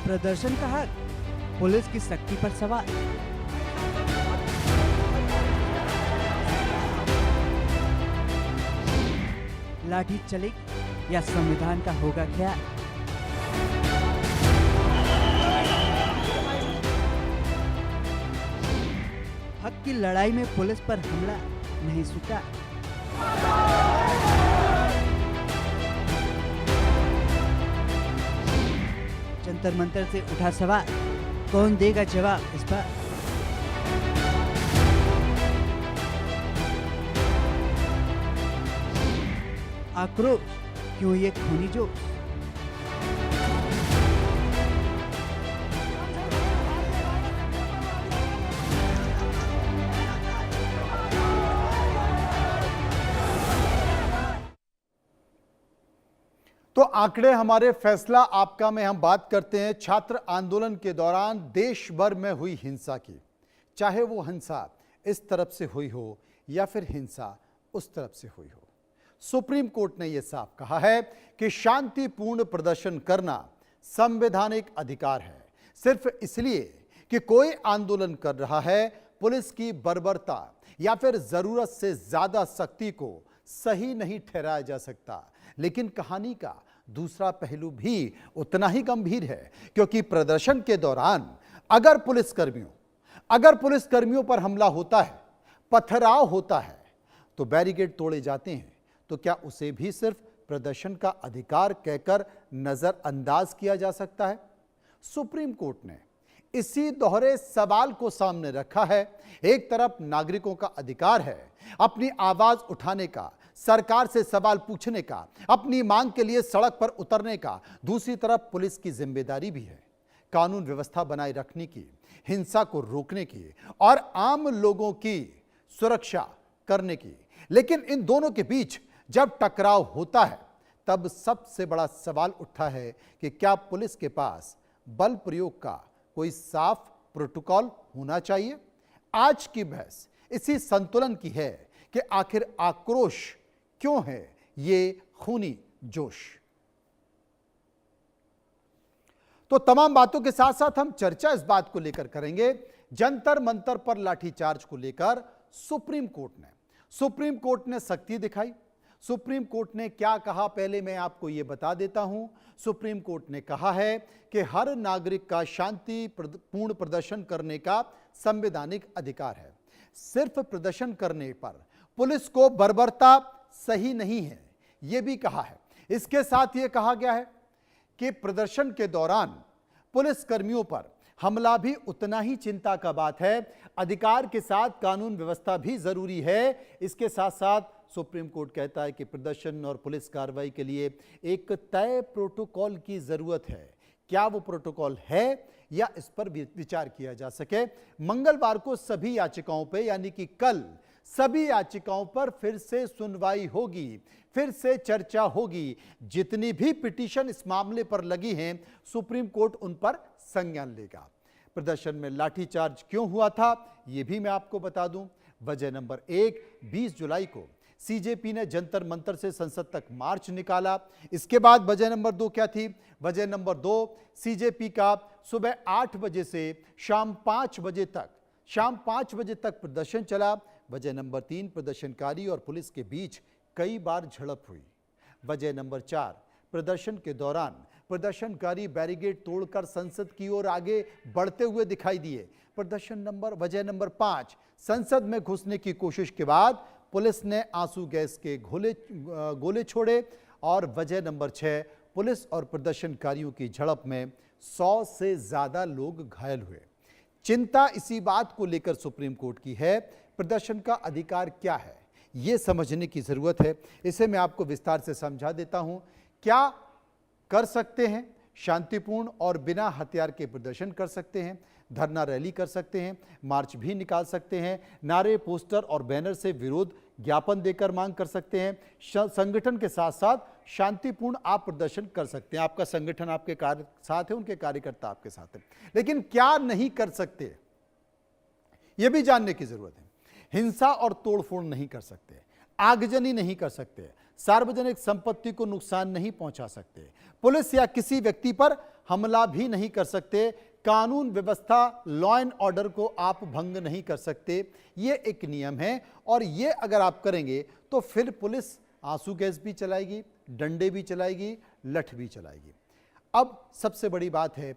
प्रदर्शन का हक, पुलिस की सख्ती पर सवाल। लाठी चलेगी या संविधान का होगा ख्याल। हक की लड़ाई में पुलिस पर हमला नहीं स्वीकार। जंतर मंतर से उठा सवाल, कौन देगा जवाब इस बार। आक्रोश, क्यों ये खूनी जोश। तो आंकड़े हमारे फैसला आपका में हम बात करते हैं छात्र आंदोलन के दौरान देश भर में हुई हिंसा की। चाहे वो हिंसा इस तरफ से हुई हो या फिर हिंसा उस तरफ से हुई हो, सुप्रीम कोर्ट ने यह साफ कहा है कि शांतिपूर्ण प्रदर्शन करना संवैधानिक अधिकार है। सिर्फ इसलिए कि कोई आंदोलन कर रहा है, पुलिस की बर्बरता या फिर जरूरत से ज्यादा सख्ती को सही नहीं ठहराया जा सकता। लेकिन कहानी का दूसरा पहलू भी उतना ही गंभीर है, क्योंकि प्रदर्शन के दौरान अगर पुलिसकर्मियों पर हमला होता है, पथराव होता है, तो बैरिकेड तोड़े जाते हैं, तो क्या उसे भी सिर्फ प्रदर्शन का अधिकार कहकर नजरअंदाज किया जा सकता है? सुप्रीम कोर्ट ने इसी दोहरे सवाल को सामने रखा है। एक तरफ नागरिकों का अधिकार है अपनी आवाज उठाने का, सरकार से सवाल पूछने का, अपनी मांग के लिए सड़क पर उतरने का। दूसरी तरफ पुलिस की जिम्मेदारी भी है कानून व्यवस्था बनाए रखने की, हिंसा को रोकने की और आम लोगों की सुरक्षा करने की। लेकिन इन दोनों के बीच जब टकराव होता है, तब सबसे बड़ा सवाल उठता है कि क्या पुलिस के पास बल प्रयोग का कोई साफ प्रोटोकॉल होना चाहिए। आज की बहस इसी संतुलन की है कि आखिर आक्रोश क्यों है ये खूनी जोश। तो तमाम बातों के साथ साथ हम चर्चा इस बात को लेकर करेंगे, जंतर मंतर पर लाठीचार्ज को लेकर सुप्रीम कोर्ट ने सख्ती दिखाई। सुप्रीम कोर्ट ने क्या कहा, पहले मैं आपको यह बता देता हूं। सुप्रीम कोर्ट ने कहा है कि हर नागरिक का शांतिपूर्ण प्रदर्शन करने का संवैधानिक अधिकार है। सिर्फ प्रदर्शन करने पर पुलिस को बर्बरता सही नहीं है, यह भी कहा है। इसके साथ यह कहा गया है कि प्रदर्शन के दौरान पुलिस कर्मियों पर हमला भी उतना ही चिंता का बात है। अधिकार के साथ कानून व्यवस्था भी जरूरी है। इसके साथ साथ सुप्रीम कोर्ट कहता है कि प्रदर्शन और पुलिस कार्रवाई के लिए एक तय प्रोटोकॉल की जरूरत है। क्या वो प्रोटोकॉल है या इस पर विचार किया जा सके। मंगलवार को सभी याचिकाओं पे, यानी कि कल सभी याचिकाओं पर फिर से सुनवाई होगी, फिर से चर्चा होगी। जितनी भी पिटीशन इस मामले पर लगी हैं, सुप्रीम कोर्ट उन पर संज्ञान लेगा। प्रदर्शन में लाठीचार्ज क्यों हुआ था, यह भी मैं आपको बता दूं। वजह नंबर 1, 20 जुलाई को सीजेपी ने जंतर मंतर से संसद तक मार्च निकाला। इसके बाद वजह नंबर 2 क्या थी? वजह नंबर 2, सीजेपी का सुबह 8 बजे से शाम 5 बजे तक प्रदर्शन चला। वजह नंबर 3, प्रदर्शनकारी और पुलिस के बीच कई बार झड़प हुई। वजह नंबर 4, प्रदर्शन के दौरान प्रदर्शनकारी बैरिकेड तोड़कर संसद की ओर आगे बढ़ते हुए दिखाई दिए। वजह नंबर 5, संसद में घुसने की कोशिश के बाद पुलिस ने आंसू गैस के गोले छोड़े। और वजह नंबर 6, पुलिस और प्रदर्शनकारियों की झड़प में 100 से ज्यादा लोग घायल हुए। चिंता इसी बात को लेकर सुप्रीम कोर्ट की है, प्रदर्शन का अधिकार क्या है, यह समझने की जरूरत है। इसे मैं आपको विस्तार से समझा देता हूं। क्या कर सकते हैं? शांतिपूर्ण और बिना हथियार के प्रदर्शन कर सकते हैं, धरना रैली कर सकते हैं, मार्च भी निकाल सकते हैं, नारे, पोस्टर और बैनर से विरोध ज्ञापन देकर मांग कर सकते हैं। संगठन के साथ साथ शांतिपूर्ण आप प्रदर्शन कर सकते हैं। आपका संगठन आपके साथ है, उनके कार्यकर्ता आपके साथ हैं। लेकिन क्या नहीं कर सकते, यह भी जानने की जरूरत है। हिंसा और तोड़फोड़ नहीं कर सकते, आगजनी नहीं कर सकते, सार्वजनिक संपत्ति को नुकसान नहीं पहुंचा सकते, पुलिस या किसी व्यक्ति पर हमला भी नहीं कर सकते, कानून व्यवस्था लॉ एंड ऑर्डर को आप भंग नहीं कर सकते। ये एक नियम है और ये अगर आप करेंगे तो फिर पुलिस आंसू गैस भी चलाएगी, डंडे भी चलाएगी, लठ भी चलाएगी। अब सबसे बड़ी बात है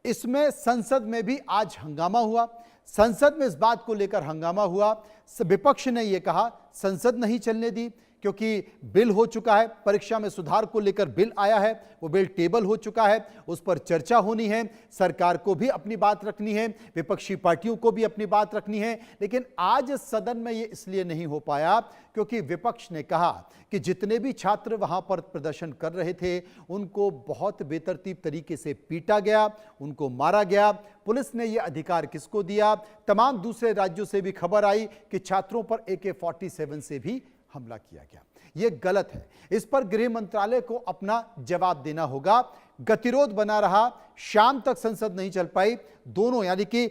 इसमें संसद में भी आज हंगामा हुआ। संसद में इस बात को लेकर हंगामा हुआ। विपक्ष ने यह कहा संसद नहीं चलने दी क्योंकि बिल हो चुका है, परीक्षा में सुधार को लेकर बिल आया है, वो बिल टेबल हो चुका है, उस पर चर्चा होनी है, सरकार को भी अपनी बात रखनी है, विपक्षी पार्टियों को भी अपनी बात रखनी है। लेकिन आज सदन में ये इसलिए नहीं हो पाया क्योंकि विपक्ष ने कहा कि जितने भी छात्र वहां पर प्रदर्शन कर रहे थे उनको बहुत बेतरतीब तरीके से पीटा गया, उनको मारा गया। पुलिस ने यह अधिकार किसको दिया? तमाम दूसरे राज्यों से भी खबर आई कि छात्रों पर AK-47 से भी हमला किया गया। यह गलत है, इस पर गृह मंत्रालय को अपना जवाब देना होगा। गतिरोध बना रहा, शाम तक संसद नहीं चल पाई। दोनों यानी कि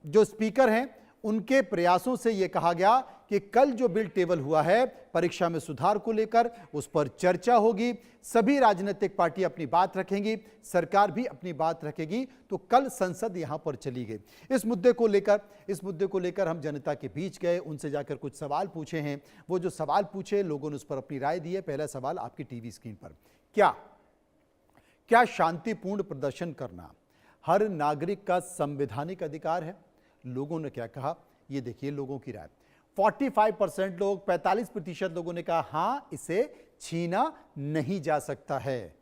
जो स्पीकर हैं उनके प्रयासों से यह कहा गया कि कल जो बिल टेबल हुआ है परीक्षा में सुधार को लेकर उस पर चर्चा होगी, सभी राजनीतिक पार्टी अपनी बात रखेंगी, सरकार भी अपनी बात रखेगी, तो कल संसद यहां पर चली गई। इस मुद्दे को लेकर हम जनता के बीच गए, उनसे जाकर कुछ सवाल पूछे हैं। वो जो सवाल पूछे लोगों ने उस पर अपनी राय दी है। पहला सवाल आपकी टीवी स्क्रीन पर, क्या शांतिपूर्ण प्रदर्शन करना हर नागरिक का संवैधानिक अधिकार है? लोगों ने क्या कहा, ये देखिए लोगों की राय। 45% लोग, 45% लोगों ने कहा हां इसे छीना नहीं जा सकता है,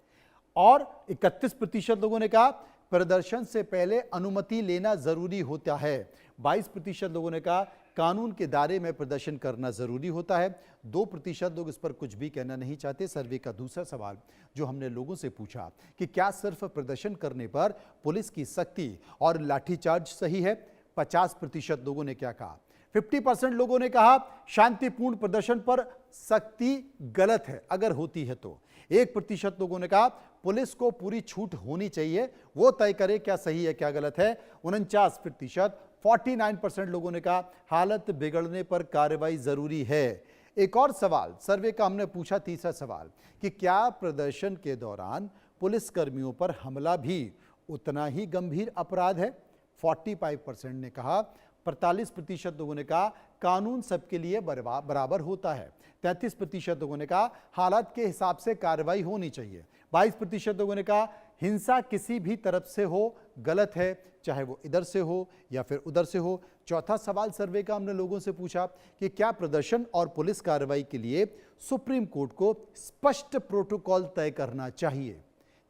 और 31% लोगों ने कहा प्रदर्शन से पहले अनुमति लेना जरूरी होता है। 22% लोगों ने कहा कानून के दायरे में प्रदर्शन करना जरूरी होता है। 2% लोग इस पर कुछ भी कहना नहीं चाहते। सर्वे का दूसरा सवाल जो हमने लोगों से पूछा कि क्या सिर्फ प्रदर्शन करने पर पुलिस की सख्ती और लाठीचार्ज सही है? 50% लोगों ने क्या कहा? 50% लोगों ने कहा शांतिपूर्ण प्रदर्शन पर सख्ती गलत है अगर होती है तो। 1% लोगों ने कहा पुलिस को पूरी छूट होनी चाहिए, वो तय करे क्या सही है क्या गलत है। 49%, 49% लोगों ने कहा हालत बिगड़ने पर कार्रवाई जरूरी है। एक और सवाल सर्वे का हमने पूछा, तीसरा सवाल, कि क्या प्रदर्शन के दौरान पुलिस कर्मियों पर हमला भी उतना ही गंभीर अपराध है? 45% ने कहा। 45% लोगों ने कहा कानून सबके लिए बराबर होता है। 33% लोगों ने कहा हालात के हिसाब से कार्रवाई होनी चाहिए। 22% लोगों ने कहा हिंसा किसी भी तरफ से हो गलत है, चाहे वो इधर से हो या फिर उधर से हो। चौथा सवाल सर्वे का हमने लोगों से पूछा कि क्या प्रदर्शन और पुलिस कार्रवाई के लिए सुप्रीम कोर्ट को स्पष्ट प्रोटोकॉल तय करना चाहिए,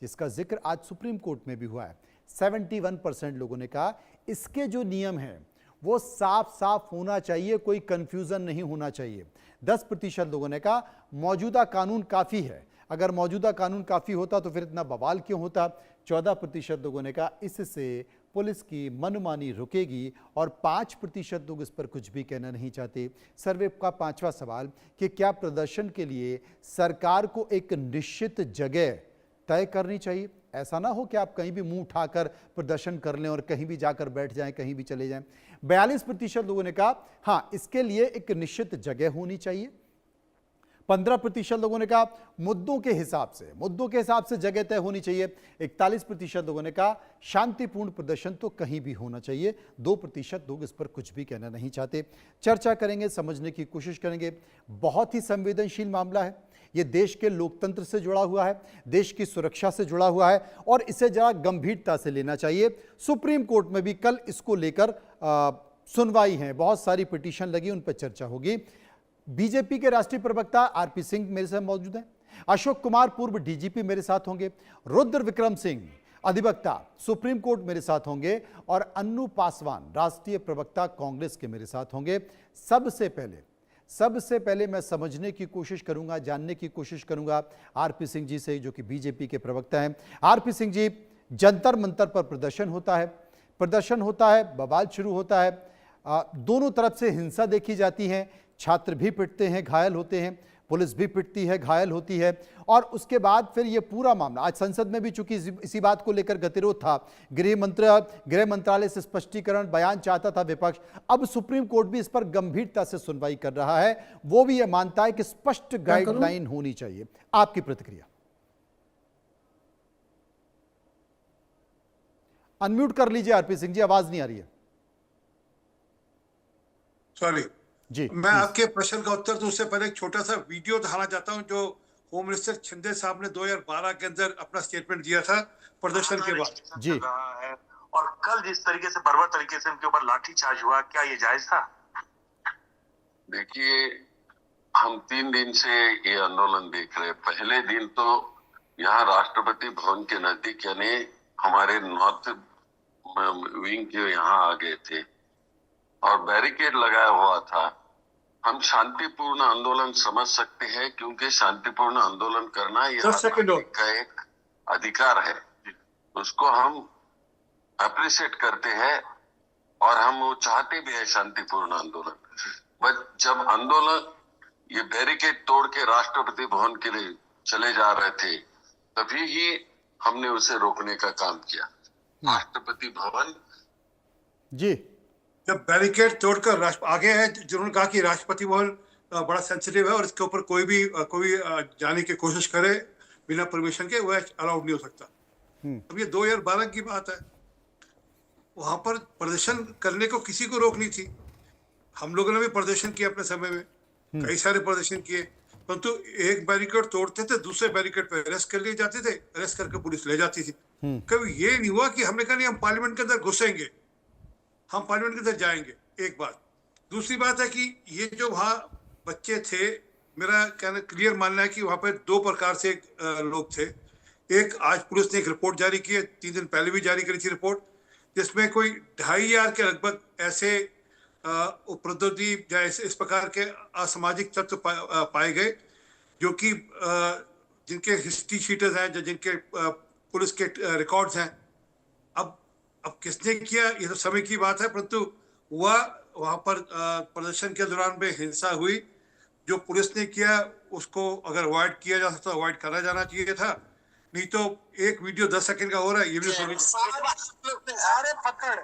जिसका जिक्र आज सुप्रीम कोर्ट में भी हुआ है। 71% लोगों ने कहा इसके जो नियम हैं वो साफ साफ होना चाहिए, कोई कंफ्यूजन नहीं होना चाहिए। 10% लोगों ने कहा मौजूदा कानून काफी है, अगर मौजूदा कानून काफी होता तो फिर इतना बवाल क्यों होता। 14% लोगों ने कहा इससे पुलिस की मनमानी रुकेगी, और 5% लोग इस पर कुछ भी कहना नहीं चाहते। सर्वे का पांचवा सवाल कि क्या प्रदर्शन के लिए सरकार को एक निश्चित जगह तय करनी चाहिए? ऐसा ना हो कि आप कहीं भी मुंह उठाकर प्रदर्शन कर लें और कहीं भी जाकर बैठ जाएं, कहीं भी चले जाएं। 42% लोगों ने कहा हां इसके लिए एक निश्चित जगह होनी चाहिए। 15% लोगों ने कहा मुद्दों के हिसाब से जगह तय होनी चाहिए। 41% लोगों ने कहा शांतिपूर्ण प्रदर्शन तो कहीं भी होना चाहिए। 2% लोग इस पर कुछ भी कहना नहीं चाहते। चर्चा करेंगे, समझने की कोशिश करेंगे। बहुत ही संवेदनशील मामला है, ये देश के लोकतंत्र से जुड़ा हुआ है, देश की सुरक्षा से जुड़ा हुआ है, और इसे जरा गंभीरता से लेना चाहिए। सुप्रीम कोर्ट में भी कल इसको लेकर सुनवाई है, बहुत सारी पिटीशन लगी, उन पर चर्चा होगी। बीजेपी के राष्ट्रीय प्रवक्ता आरपी सिंह मेरे साथ मौजूद हैं, अशोक कुमार पूर्व डीजीपी मेरे साथ होंगे, रुद्र विक्रम सिंह अधिवक्ता सुप्रीम कोर्ट मेरे साथ होंगे, और अन्नू पासवान राष्ट्रीय प्रवक्ता कांग्रेस के मेरे साथ होंगे। सबसे पहले मैं समझने की कोशिश करूंगा, जानने की कोशिश करूंगा आरपी सिंह जी से, जो कि बीजेपी के प्रवक्ता हैं। आरपी सिंह जी, जंतर मंतर पर प्रदर्शन होता है, बवाल शुरू होता है, दोनों तरफ से हिंसा देखी जाती है, छात्र भी पिटते हैं, घायल होते हैं। पुलिस भी पिटती है, घायल होती है। और उसके बाद फिर ये पूरा मामला आज संसद में भी, चूंकि इसी बात को लेकर गतिरोध था, गृह मंत्रालय से स्पष्टीकरण बयान चाहता था विपक्ष, अब सुप्रीम कोर्ट भी इस पर गंभीरता से सुनवाई कर रहा है। वो भी ये मानता है कि स्पष्ट गाइडलाइन होनी चाहिए। आपकी प्रतिक्रिया? अनम्यूट कर लीजिए आरपी सिंह जी, आवाज नहीं आ रही है। सॉरी जी, मैं आपके प्रश्न का उत्तर दूं उससे पहले एक छोटा सा वीडियो दिखाना चाहता हूं जो होम मिनिस्टर शिंदे साहब ने 2012 के अंदर अपना स्टेटमेंट दिया था प्रदर्शन के बाद। जी। और कल जिस तरीके से बर्बर तरीके से उनके ऊपर लाठीचार्ज हुआ, क्या ये जायज था? देखिए, हम 3 दिन से ये आंदोलन देख रहे हैं। पहले दिन तो यहाँ राष्ट्रपति भवन के नजदीक यानी हमारे नॉर्थ विंग के यहाँ आ गए थे और बैरिकेड लगाया हुआ था। हम शांतिपूर्ण आंदोलन समझ सकते हैं क्योंकि शांतिपूर्ण आंदोलन करना यह नागरिक का एक अधिकार है, उसको हम अप्रिशिएट करते हैं और हम वो चाहते भी है शांतिपूर्ण आंदोलन। बट जब आंदोलन ये बैरिकेड तोड़ के राष्ट्रपति भवन के लिए चले जा रहे थे, तभी ही हमने उसे रोकने का काम किया। राष्ट्रपति भवन जी, जब बैरिकेड तोड़कर आगे है, जिन्होंने कहा कि राष्ट्रपति भवन बड़ा सेंसिटिव है और इसके ऊपर कोई भी जाने की कोशिश करे बिना परमिशन के, वह अलाउड नहीं हो सकता। अब ये 2012 की बात है, वहां पर प्रदर्शन करने को किसी को रोक नहीं थी। हम लोगों ने भी प्रदर्शन किया अपने समय में, कई सारे प्रदर्शन किए, परंतु एक बैरिकेड तोड़ते थे, दूसरे बैरिकेड पे अरेस्ट कर लिए जाते थे, अरेस्ट करके पुलिस ले जाती थी। कभी ये नहीं हुआ कि हमने कहा नहीं हम पार्लियामेंट के अंदर घुसेंगे, हम पार्लियामेंट के अंदर जाएंगे। एक बात। दूसरी बात है कि ये जो वहाँ बच्चे थे, मेरा कहना क्लियर मानना है कि वहाँ पे 2 प्रकार से लोग थे। एक, आज पुलिस ने एक रिपोर्ट जारी की है, 3 दिन पहले भी जारी करी थी रिपोर्ट, जिसमें कोई 2,500 के लगभग ऐसे उपद्रवी या इस प्रकार के असामाजिक तत्व पाए गए जो कि जिनके हिस्ट्री शीटर्स हैं, जिनके पुलिस के रिकॉर्ड्स हैं। अब किसने किया ये तो समय की बात है, परंतु हुआ वहां पर प्रदर्शन के दौरान में हिंसा हुई। जो पुलिस ने किया उसको अगर अवॉइड किया जा सकता, अवॉइड करा जाना चाहिए था। नहीं तो एक वीडियो 10 सेकंड का हो रहा है, ये भी सारे पकड़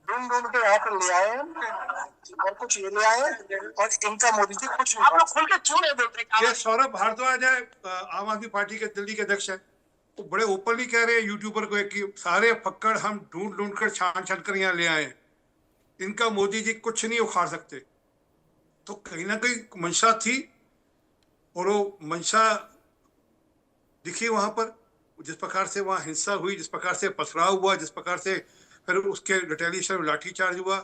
ढूंढ के यहाँ पे ले आए और कुछ ये ले आए और इनका मोदी जी कुछ नहीं। आप लोग खुल के क्यों नहीं बोलते? ये सौरभ भारद्वाज है, आम आदमी पार्टी के दिल्ली के अध्यक्ष है, तो बड़े ओपनली कह रहे हैं यूट्यूबर को कि सारे फक्कड़ हम ढूंढ कर छान कर यहाँ ले आए, इनका मोदी जी कुछ नहीं उखाड़ सकते। तो कहीं ना कहीं मंशा थी और वो मंशा दिखी वहां पर। जिस प्रकार से वहां हिंसा हुई, जिस प्रकार से पथराव हुआ, जिस प्रकार से फिर उसके रिटेलिएशन में लाठीचार्ज हुआ,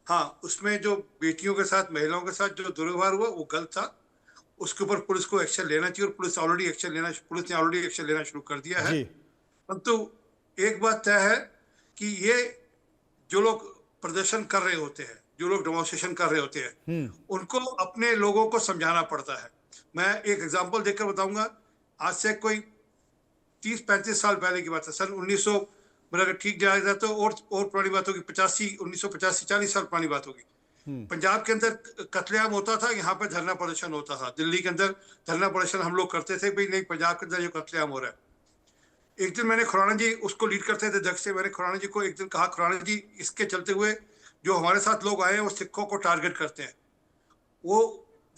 हाँ उसमें जो बेटियों के साथ, महिलाओं के साथ जो दुर्व्यवहार हुआ वो गलत था। उसके ऊपर पुलिस को एक्शन लेना चाहिए और पुलिस ने ऑलरेडी एक्शन लेना शुरू कर दिया है। परंतु एक बात तय है कि ये जो लोग प्रदर्शन कर रहे होते हैं, जो लोग डेमोन्स्ट्रेशन कर रहे होते हैं, उनको अपने लोगों को समझाना पड़ता है। मैं एक एग्जांपल देकर बताऊंगा। आज से कोई 30-35 साल पहले की बात है, सन 1900 मेरा अगर ठीक जाया जाए तो और पुरानी बात होगी, 1985 40 साल पुरानी बात होगी। पंजाब के अंदर कत्लेआम होता था, यहाँ पे धरना प्रदर्शन होता था। दिल्ली के अंदर धरना प्रदर्शन हम लोग करते थे, भाई नहीं पंजाब के अंदर जो कत्लेआम हो रहा है। एक दिन मैंने खुराना जी उसको लीड करते थे अध्यक्ष से, मैंने खुराना जी को एक दिन कहा, खुराना जी इसके चलते हुए जो हमारे साथ लोग आए हैं वो सिखों को टारगेट करते हैं। वो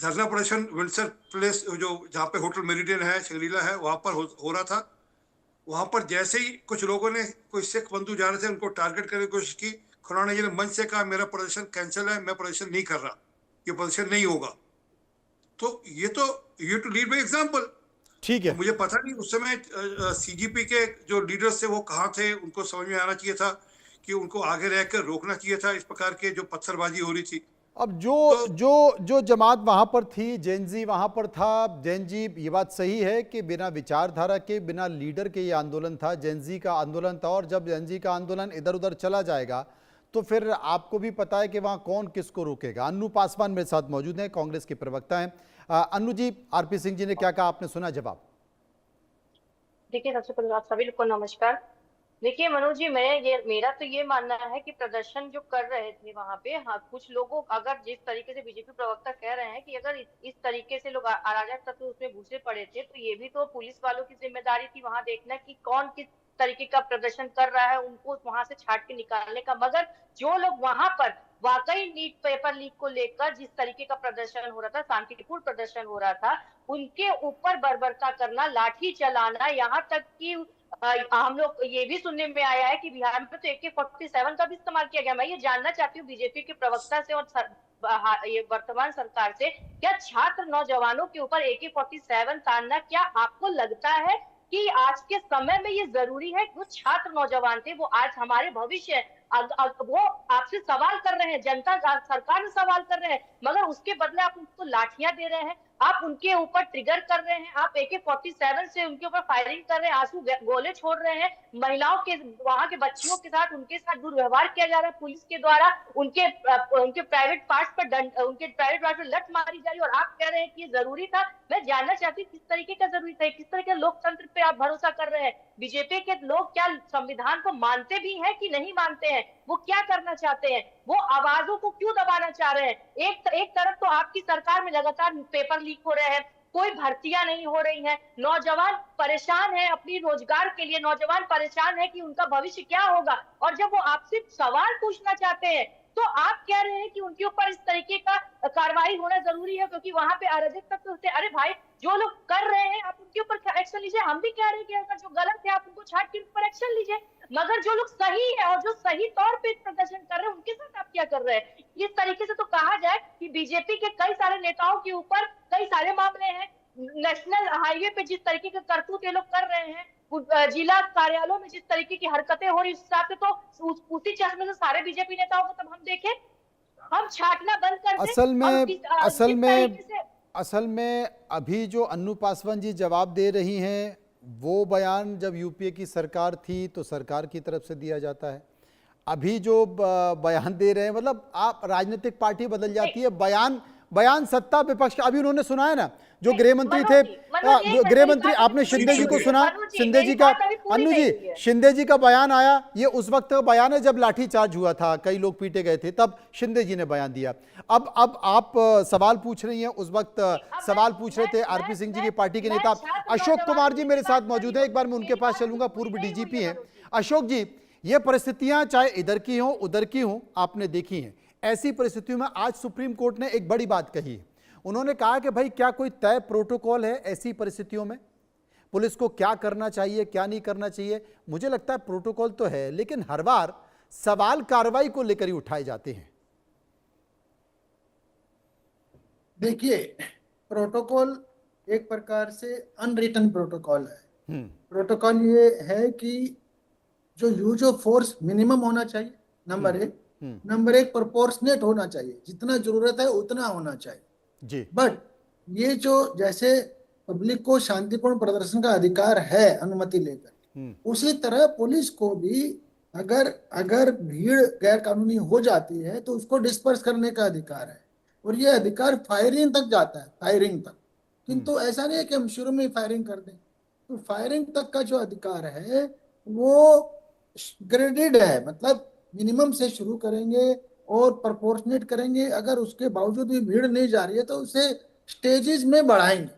धरना प्रदर्शन विंडसर प्लेस जो जहाँ पे होटल मेरिडियन है, शंग्रीला है, वहाँ पर हो रहा था। वहां पर जैसे ही कुछ लोगों ने, कोई सिख बंधु जा रहे थे, उनको टारगेट करने की कोशिश की। खुराना जी ने मंच से कहा मेरा प्रदर्शन कैंसिल है, मैं प्रदर्शन नहीं कर रहा, ये प्रदर्शन नहीं होगा। तो ये टू लीड बाय एग्जांपल। ठीक है। मुझे पता नहीं उस समय सीजीपी के जो लीडर्स थे वो कहाँ थे, उनको समझ में आना चाहिए था कि उनको आगे रहकर रोकना चाहिए था इस प्रकार के जो पत्थरबाजी हो रही थी। अब जो जमात वहां पर थी, जेनजी वहां पर था, जेनजी, ये बात सही है कि बिना विचारधारा के, बिना लीडर के ये आंदोलन था, जेनजी का आंदोलन था। और जब जेनजी का आंदोलन इधर उधर चला जाएगा तो फिर आपको भी पता है कि वहां कौन किसको रोकेगा। अन्नू पासवान मेरे साथ मौजूद हैं, कांग्रेस के प्रवक्ता हैं। अन्नू जी, आरपी सिंह जी ने क्या कहा, आपने सुना जवाब? देखिए, सबसे पहले आप सभी लोग को नमस्कार। देखिए मनोज जी, मेरा तो ये मानना है कि प्रदर्शन जो कर रहे थे वहां पे, हाँ, कुछ लोगों, अगर जिस तरीके से बीजेपी प्रवक्ता कह रहे हैं कि अगर इस तरीके से लोग अराजक तत्व उसमें घुसे पड़े थे, तो ये भी तो पुलिस वालों की जिम्मेदारी थी वहां देखना कि कौन किस तरीके का प्रदर्शन कर रहा है, उनको वहां से छाट के निकालने का। मगर जो लोग वहां पर वाकई नीट पेपर लीक को लेकर जिस तरीके का प्रदर्शन हो रहा था, शांतिपूर्ण प्रदर्शन हो रहा था, उनके ऊपर बर्बरता करना, लाठी चलाना, यहाँ तक कि हम लोग ये भी सुनने में आया है कि बिहार में तो AK-47 का भी इस्तेमाल किया गया। मैं ये जानना चाहती हूँ बीजेपी के प्रवक्ता से और ये वर्तमान सरकार से, क्या छात्र नौजवानों के ऊपर AK-47 तानना, क्या आपको लगता है कि आज के समय में ये जरूरी है? वो छात्र नौजवान थे, वो आज हमारे भविष्य है। वो आपसे सवाल कर रहे हैं, जनता सरकार से सवाल कर रहे हैं, मगर उसके बदले आप उनको लाठियां दे रहे हैं, आप उनके ऊपर ट्रिगर कर रहे हैं, आप AK-47 से उनके ऊपर फायरिंग कर रहे हैं, आंसू गोले छोड़ रहे हैं, महिलाओं के, वहां के बच्चियों के साथ, उनके साथ दुर्व्यवहार किया जा रहा है पुलिस के द्वारा, उनके प्राइवेट पार्ट पर लठ मारी जा रही है, और आप कह रहे हैं कि ये जरूरी था। मैं जानना चाहती हूँ किस तरीके का जरूरी था, किस तरह के लोकतंत्र पे आप भरोसा कर रहे हैं? बीजेपी के लोग क्या संविधान को मानते भी हैं कि नहीं मानते हैं? वो क्या करना चाहते हैं? वो आवाजों को क्यों दबाना चाह रहे हैं? एक तरफ तो आपकी सरकार में लगातार पेपर लीक हो रहे हैं, कोई भर्तियां नहीं हो रही हैं, नौजवान परेशान है अपनी रोजगार के लिए, नौजवान परेशान है कि उनका भविष्य क्या होगा, और जब वो आपसे सवाल पूछना चाहते हैं तो आप कह रहे हैं कि उनके ऊपर इस तरीके का कार्रवाई होना जरूरी है क्योंकि वहां पे अराजक तत्व होते हैं। अरे भाई, जो लोग कर रहे हैं आप उनके ऊपर एक्शन लीजिए। हम भी कह रहे हैं कि अगर जो गलत है आप उनको छाट के ऊपर एक्शन लीजिए, मगर जो लोग सही है और जो सही तौर पे प्रदर्शन कर रहे हैं उनके साथ आप क्या कर रहे हैं? इस तरीके से तो कहा जाए कि बीजेपी के कई सारे नेताओं के ऊपर कई सारे मामले हैं। नेशनल हाईवे पे जिस तरीके के करतूत ये लोग कर रहे हैं, जिला कार्यालयों में जिस तरीके की हरकतें हो रही, उस हिसाब से तो उसी चश्मे से सारे बीजेपी नेताओं को तब हम देखें, हम छाटना बंद कर दें। असल में अभी जो अन्नू पासवान जी जवाब दे रही हैं, वो बयान जब यूपीए की सरकार थी तो सरकार की तरफ से दिया जाता है। अभी जो बयान दे रहे हैं, मतलब आप राजनीतिक पार्टी बदल जाती है, बयान सत्ता विपक्ष का। अभी उन्होंने सुना है ना, जो गृह मंत्री थे, गृह मंत्री, आपने शिंदे जी को सुना, शिंदे जी का, अन्नू जी, शिंदे जी का बयान आया, ये उस वक्त का बयान है जब लाठीचार्ज हुआ था, कई लोग पीटे गए थे, तब शिंदे जी ने बयान दिया। अब आप सवाल पूछ रही हैं, उस वक्त सवाल पूछ रहे थे आरपी सिंह जी की पार्टी के नेता अशोक कुमार जी मेरे साथ मौजूद है। एक बार मैं उनके पास चलूंगा, पूर्व डीजीपी हैं। अशोक जी, ये परिस्थितियां चाहे इधर की हों उधर की हों, आपने देखी हैं। ऐसी परिस्थितियों में आज सुप्रीम कोर्ट ने एक बड़ी बात कही है। उन्होंने कहा कि भाई, क्या कोई तय प्रोटोकॉल है ऐसी परिस्थितियों में? पुलिस को क्या करना चाहिए, क्या नहीं करना चाहिए? मुझे लगता है प्रोटोकॉल तो है, लेकिन हर बार सवाल कार्रवाई को लेकर ही उठाए जाते हैं। देखिए, प्रोटोकॉल एक प्रकार से अनरिटन प्रोटोकॉल है। प्रोटोकॉल ये है कि जो यूज ऑफ फोर्स मिनिमम होना चाहिए, नंबर एक प्रोपोर्शनेट होना चाहिए, जितना जरूरत है उतना होना चाहिए जी। बट ये जो, जैसे पब्लिक को शांतिपूर्ण प्रदर्शन का अधिकार है अनुमति लेकर, उसी तरह पुलिस को भी अगर भीड़ गैर कानूनी हो जाती है तो उसको डिस्पर्स करने का अधिकार है, और ये अधिकार फायरिंग तक जाता है, फायरिंग तक। किंतु ऐसा नहीं है कि हम शुरू में फायरिंग कर दें, तो फायरिंग तक का जो अधिकार है वो ग्रेडेड है, मतलब मिनिमम से शुरू करेंगे और प्रोपोर्शनेट करेंगे। अगर उसके बावजूद भी भीड़ नहीं जा रही है तो उसे स्टेजेस में बढ़ाएंगे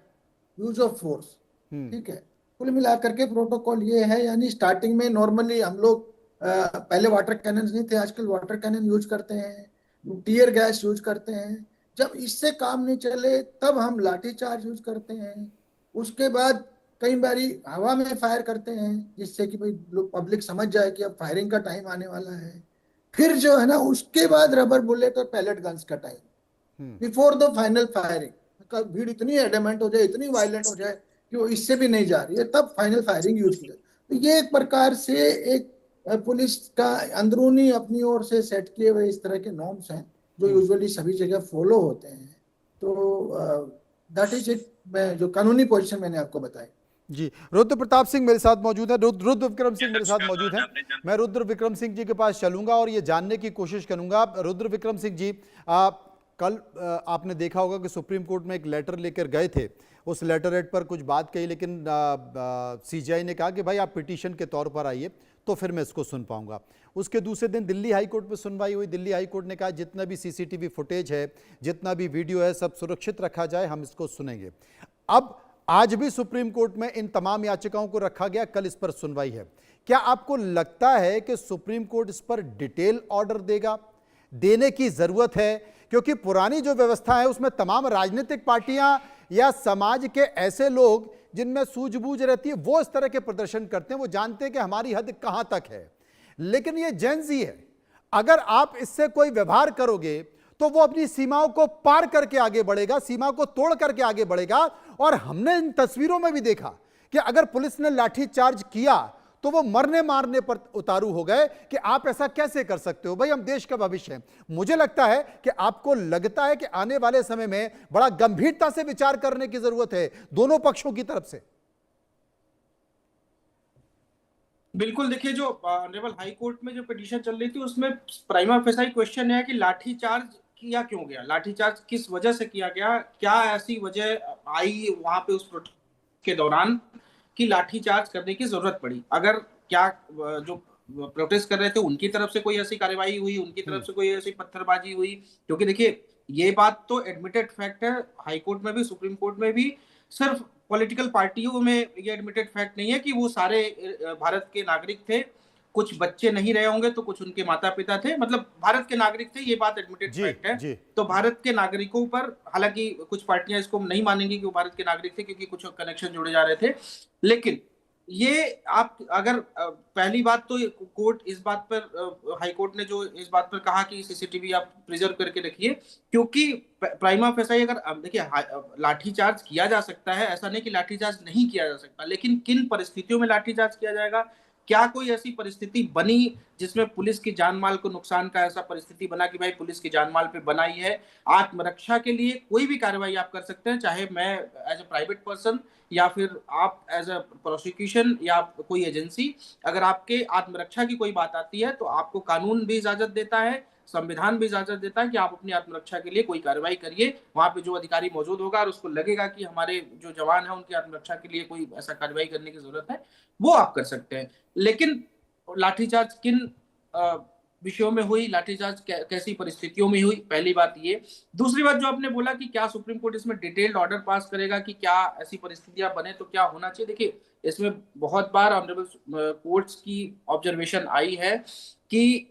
यूज ऑफ फोर्स। ठीक है, कुल मिलाकर के प्रोटोकॉल ये है। यानी स्टार्टिंग में नॉर्मली हम लोग पहले वाटर कैनन नहीं थे, आजकल वाटर कैनन यूज करते हैं, टियर गैस यूज करते हैं। जब इससे काम नहीं चले तब हम लाठीचार्ज यूज करते हैं। उसके बाद कई बारी हवा में फायर करते हैं, जिससे कि भाई पब्लिक समझ जाए कि अब फायरिंग का टाइम आने वाला है। फिर जो है ना, उसके बाद रबर बुलेट और पैलेट गन्स का time, before the final firing. भीड़ इतनी एडमेंट हो जाए, इतनी वायलेंट हो जाए कि वो इससे भी नहीं जा रही है, तब फाइनल फायरिंग यूज की जाए। तो ये एक प्रकार से एक पुलिस का अंदरूनी अपनी ओर से सेट किए हुए इस तरह के नॉर्म्स हैं जो यूजुअली सभी जगह फॉलो होते हैं। तो दैट इज इट, मैं जो कानूनी पोजीशन मैंने आपको बताई। जी, रुद्र प्रताप सिंह मेरे साथ मौजूद है, रुद्र विक्रम सिंह मेरे साथ मौजूद हैं। मैं रुद्र विक्रम सिंह जी के पास चलूंगा और ये जानने की कोशिश करूंगा। रुद्र विक्रम सिंह जी, कल आपने देखा होगा कि सुप्रीम कोर्ट में एक लेटर लेकर गए थे, उस लेटरहेड पर कुछ बात कही, लेकिन सीजीआई ने कहा कि भाई आप पिटीशन के तौर पर आइए तो फिर मैं इसको सुन पाऊंगा। उसके दूसरे दिन दिल्ली हाई कोर्ट में सुनवाई हुई। दिल्ली हाई कोर्ट ने कहा जितना भी सीसीटीवी फुटेज है, जितना भी वीडियो है, सब सुरक्षित रखा जाए, हम इसको सुनेंगे। अब आज भी सुप्रीम कोर्ट में इन तमाम याचिकाओं को रखा गया, कल इस पर सुनवाई है। क्या आपको लगता है कि सुप्रीम कोर्ट इस पर डिटेल ऑर्डर देगा? देने की जरूरत है, क्योंकि पुरानी जो व्यवस्था है उसमें तमाम राजनीतिक पार्टियां या समाज के ऐसे लोग जिनमें सूझबूझ रहती है वो इस तरह के प्रदर्शन करते हैं, वो जानते हैं कि हमारी हद कहां तक है। लेकिन ये जेन ज़ी है, अगर आप इससे कोई व्यवहार करोगे तो वो अपनी सीमाओं को पार करके आगे बढ़ेगा, सीमा को तोड़ करके आगे बढ़ेगा। और हमने इन तस्वीरों में भी देखा कि अगर पुलिस ने लाठीचार्ज किया तो वो मरने मारने पर उतारू हो गए कि आप ऐसा कैसे कर सकते हो, भाई हम देश का भविष्य हैं। मुझे लगता है कि आपको लगता है कि आने वाले समय में बड़ा गंभीरता से विचार करने की जरूरत है दोनों पक्षों की तरफ से। बिल्कुल, देखिए जो ऑनरेबल हाई कोर्ट में जो पिटीशन चल रही थी उसमें प्राइमा फेसाई क्वेश्चन है कि लाठीचार्ज किया क्यों गया, लाठीचार्ज किस वजह से किया गया, क्या ऐसी वजह आई वहां पे उस प्रोटेस्ट के दौरान कि लाठीचार्ज करने की जरूरत पड़ी। अगर क्या जो प्रोटेस्ट कर रहे थे उनकी तरफ से कोई ऐसी कार्रवाई हुई, उनकी तरफ से कोई ऐसी पत्थरबाजी हुई, क्योंकि देखिए ये बात तो एडमिटेड फैक्ट है, हाई कोर्ट में भी सुप्रीम कोर्ट में भी। सिर्फ पॉलिटिकल पार्टियों में ये एडमिटेड फैक्ट नहीं है कि वो सारे भारत के नागरिक थे, कुछ बच्चे नहीं रहे होंगे तो कुछ उनके माता पिता थे, मतलब भारत के नागरिक थे, ये बात एडमिटेड फैक्ट है। तो भारत के नागरिकों पर, हालांकि कुछ पार्टियां इसको नहीं मानेंगी कि वो भारत के नागरिक थे क्योंकि कुछ कनेक्शन जुड़े जा रहे थे, लेकिन ये आप अगर पहली बात तो कोर्ट इस बात पर, हाई कोर्ट ने जो इस बात पर कहा कि सीसीटीवी आप प्रिजर्व करके रखिए, क्योंकि प्राइमा फेसाई अगर देखिए लाठीचार्ज किया जा सकता है, ऐसा नहीं कि लाठीचार्ज नहीं किया जा सकता, लेकिन किन परिस्थितियों में लाठीचार्ज किया जाएगा, क्या कोई ऐसी परिस्थिति बनी जिसमें पुलिस की जान माल को नुकसान का ऐसा परिस्थिति बना कि भाई पुलिस की जान माल पे बनाई है। आत्मरक्षा के लिए कोई भी कार्रवाई आप कर सकते हैं, चाहे मैं एज ए प्राइवेट पर्सन या फिर आप एज ए प्रोसिक्यूशन या कोई एजेंसी, अगर आपके आत्मरक्षा की कोई बात आती है तो आपको कानून भी इजाजत देता है, संविधान भी इजाजत देता है कि आप अपनी आत्मरक्षा के लिए कोई कार्रवाई करिए। वहां पे जो अधिकारी मौजूद होगा और उसको लगेगा कि हमारे जो जवान है उनकी आत्मरक्षा के लिए कोई ऐसा कार्रवाई करने की जरूरत है, वो आप कर सकते हैं। लेकिन लाठीचार्ज किन विषयों में हुई, लाठीचार्ज कैसी परिस्थितियों में हुई, पहली बात ये। दूसरी बात जो आपने बोला कि क्या सुप्रीम कोर्ट इसमें डिटेल्ड ऑर्डर पास करेगा कि क्या ऐसी परिस्थितियां बने तो क्या होना चाहिए। देखिए इसमें बहुत बार ऑनरेबल कोर्ट्स की ऑब्जर्वेशन आई है कि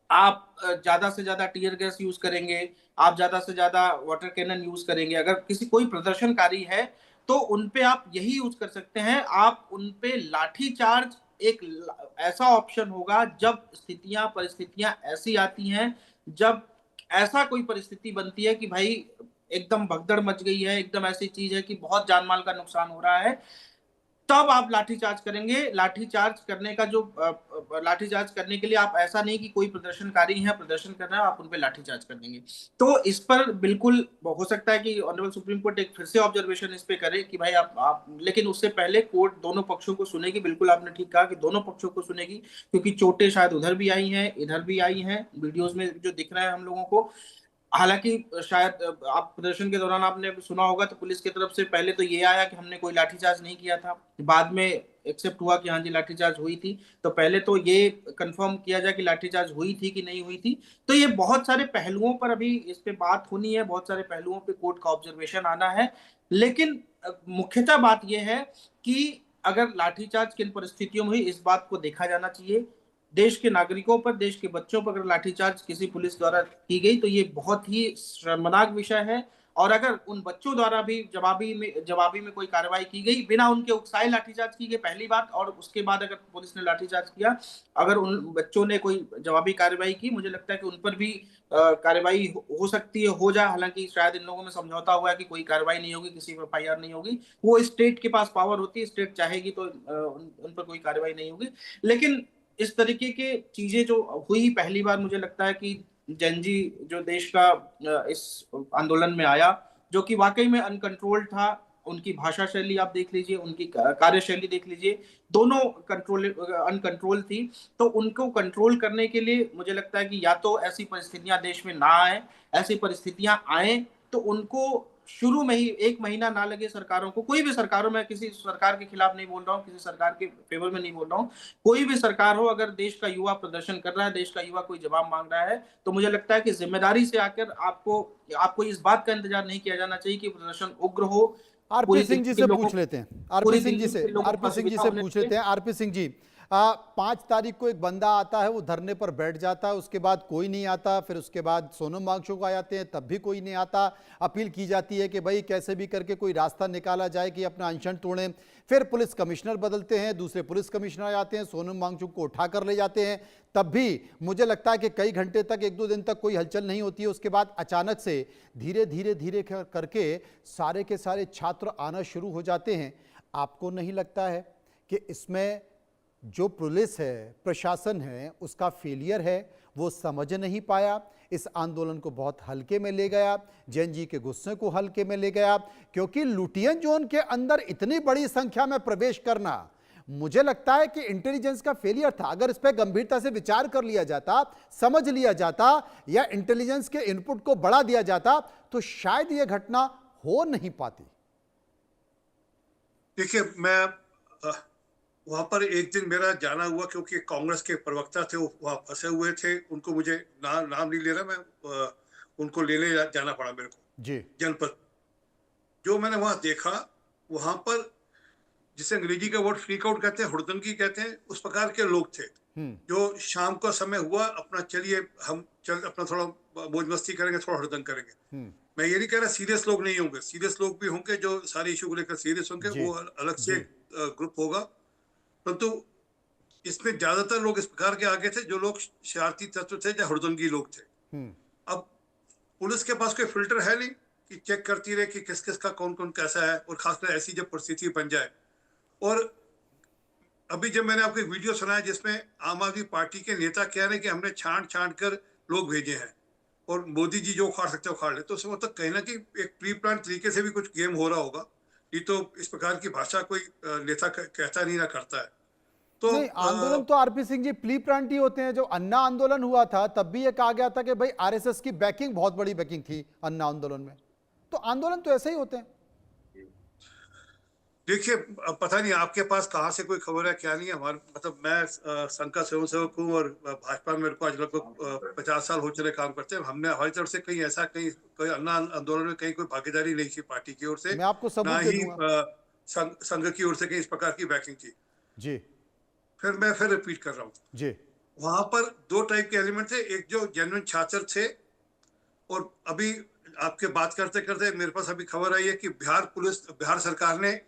आप ज्यादा से ज्यादा टीयर गैस यूज करेंगे, आप ज्यादा से ज्यादा वाटर कैनन यूज करेंगे, अगर किसी कोई प्रदर्शनकारी है तो उनपे आप यही यूज कर सकते हैं, आप उनपे लाठीचार्ज एक ऐसा ऑप्शन होगा जब स्थितियां परिस्थितियां ऐसी आती हैं, जब ऐसा कोई परिस्थिति बनती है कि भाई एकदम भगदड़ मच गई है, एकदम ऐसी चीज है कि बहुत जानमाल का नुकसान हो रहा है, तब आप लाठीचार्ज करेंगे। लाठीचार्ज करने का जो लाठीचार्ज करने के लिए आप ऐसा नहीं कि कोई प्रदर्शनकारी है, प्रदर्शन कर रहा है, आप उन पे लाठीचार्ज कर देंगे। तो इस पर बिल्कुल हो सकता है कि ऑनरेबल सुप्रीम कोर्ट एक फिर से ऑब्जर्वेशन इस पे करे कि भाई आप लेकिन उससे पहले कोर्ट दोनों पक्षों को सुनेगी। बिल्कुल आपने ठीक कहा कि दोनों पक्षों को सुनेगी, क्योंकि चोटें शायद उधर भी आई हैं, इधर भी आई हैं, वीडियोज में जो दिख रहा है हम लोगों को। हालांकि शायद आप प्रदर्शन के दौरान आपने सुना होगा तो पुलिस की तरफ से पहले तो ये आया कि हमने कोई लाठीचार्ज नहीं किया था, बाद में एक्सेप्ट हुआ कि हाँ जी लाठीचार्ज हुई थी। तो पहले तो ये कंफर्म किया जाए कि लाठीचार्ज हुई थी कि नहीं हुई थी। तो ये बहुत सारे पहलुओं पर अभी इस पे बात होनी है, बहुत सारे पहलुओं पे कोर्ट का ऑब्जर्वेशन आना है, लेकिन मुख्यतः बात यह है कि अगर लाठीचार्ज किन परिस्थितियों में हुई इस बात को देखा जाना चाहिए। देश के नागरिकों पर, देश के बच्चों पर अगर लाठीचार्ज किसी पुलिस द्वारा की गई तो ये बहुत ही शर्मनाक विषय है, और अगर उन बच्चों द्वारा भी जवाबी में कोई कार्रवाई की गई, बिना उनके उकसाए लाठीचार्ज की गई, पहली बात, और उसके बाद अगर पुलिस ने लाठीचार्ज किया, अगर उन बच्चों ने कोई जवाबी कार्रवाई की, मुझे लगता है कि उन पर भी कार्रवाई हो सकती है, हो जाए। हालांकि शायद इन लोगों में समझौता हुआ है कि कोई कार्रवाई नहीं होगी, किसी पर FIR नहीं होगी, वो स्टेट के पास पावर होती है, स्टेट चाहेगी तो उन पर कोई कार्रवाई नहीं होगी। लेकिन इस तरीके के चीजें जो हुई पहली बार, मुझे लगता है कि जेन ज़ी जो देश का इस आंदोलन में आया, जो कि वाकई में अनकंट्रोल्ड था, उनकी भाषा शैली आप देख लीजिए, उनकी कार्यशैली देख लीजिए, दोनों कंट्रोल अनकंट्रोल थी। तो उनको कंट्रोल करने के लिए मुझे लगता है कि या तो ऐसी परिस्थितियां देश में ना आए, ऐसी परिस्थितियां आए तो उनको शुरू में ही 1 महीना ना लगे सरकारों को, कोई भी सरकार हो, मैं किसी सरकार के खिलाफ नहीं बोल रहा हूँ, किसी सरकार के फेवर में नहीं बोल रहा हूँ, कोई भी सरकार हो, अगर देश का युवा प्रदर्शन कर रहा है, देश का युवा कोई जवाब मांग रहा है, तो मुझे लगता है कि जिम्मेदारी से आकर आपको इस बात का इंतजार नहीं किया जाना चाहिए कि प्रदर्शन उग्र हो। आरपी सिंह जी से पूछ लेते हैं, आरपी सिंह जी से पूछ लेते हैं। आरपी सिंह जी, 5 तारीख को एक बंदा आता है, वो धरने पर बैठ जाता है, उसके बाद कोई नहीं आता, फिर उसके बाद सोनम वांगचुक आ जाते हैं, तब भी कोई नहीं आता। अपील की जाती है कि भाई कैसे भी करके कोई रास्ता निकाला जाए कि अपना अनशन तोड़ें। फिर पुलिस कमिश्नर बदलते हैं, दूसरे पुलिस कमिश्नर आ जाते हैं, सोनम वांगचुक को उठा कर ले जाते हैं, तब भी मुझे लगता है कि कई घंटे तक, 1-2 दिन तक कोई हलचल नहीं होती है। उसके बाद अचानक से धीरे धीरे धीरे करके सारे के सारे छात्र आना शुरू हो जाते हैं। आपको नहीं लगता है कि इसमें जो पुलिस है, प्रशासन है, उसका फेलियर है? वो समझ नहीं पाया, इस आंदोलन को बहुत हल्के में ले गया, जैन जी के गुस्से को हल्के में ले गया, क्योंकि लुटियन जोन के अंदर इतनी बड़ी संख्या में प्रवेश करना, मुझे लगता है कि इंटेलिजेंस का फेलियर था। अगर इस पर गंभीरता से विचार कर लिया जाता, समझ लिया जाता या इंटेलिजेंस के इनपुट को बढ़ा दिया जाता, तो शायद यह घटना हो नहीं पाती। देखिए, मैं वहां पर एक दिन मेरा जाना हुआ, क्योंकि कांग्रेस के प्रवक्ता थे, वो वहां फंसे हुए थे, उनको मुझे नाम नहीं ले रहा, मैं उनको लेने जाना पड़ा मेरे को जी जनपद। जो मैंने वहां देखा, वहां पर जिसे अंग्रेजी का वर्ड फ्रीक आउट कहते हैं, हुड़दंगी कहते हैं, उस प्रकार के लोग थे जो शाम का समय हुआ, अपना चलिए हम अपना थोड़ा मौज मस्ती करेंगे, थोड़ा हुड़दंग करेंगे। मैं ये नहीं कह रहा सीरियस लोग नहीं होंगे, सीरियस लोग भी होंगे जो सारे इशू को लेकर सीरियस होंगे, वो अलग से ग्रुप होगा, परंतु इसमें ज्यादातर लोग इस प्रकार के आगे थे जो लोग शरारती तत्व थे या हुड़दंगी लोग थे। अब पुलिस के पास कोई फिल्टर है नहीं कि चेक करती रहे कि किस किस का कौन कौन कैसा है, और खासकर ऐसी जब परिस्थिति बन जाए। और अभी जब मैंने आपको एक वीडियो सुनाया जिसमें आम आदमी पार्टी के नेता कह रहे हैं कि हमने छांट कर लोग भेजे हैं और मोदी जी जो उखाड़ सकते हैं उखाड़ ले, तो उसमें मतलब कहीं ना कहीं एक प्री प्लान तरीके से भी कुछ गेम हो रहा होगा। ये तो इस प्रकार की भाषा कोई नेता कहता नहीं ना करता है। तो नहीं, आंदोलन तो RP Singh ji pre planned ही होते हैं। जो अन्ना आंदोलन हुआ था तब भी ये कहा गया था कि भाई आरएसएस की बैकिंग, बहुत बड़ी बैकिंग थी अन्ना आंदोलन में। तो आंदोलन तो ऐसे ही होते हैं। देखिए, पता नहीं आपके पास कहाँ से कोई खबर है क्या नहीं है। हमारे मतलब मैं संघ का स्वयंसेवक हूँ और भाजपा में मेरे को आज लगभग 50 साल हो चले काम करते हैं। हमने हमारी तरफ से कहीं ऐसा कोई अन्ना आंदोलन में कहीं कोई भागीदारी नहीं थी पार्टी की ओर से, मैं आपको सबूत दे दूंगा। संघ की ओर से कहीं इस प्रकार की बैकिंग थी जी। फिर रिपीट कर रहा हूँ जी, वहां पर 2 टाइप के एलिमेंट थे। एक जो जेन्युइन छात्र थे, और अभी आपके बात करते करते मेरे पास अभी खबर आई है कि बिहार सरकार ने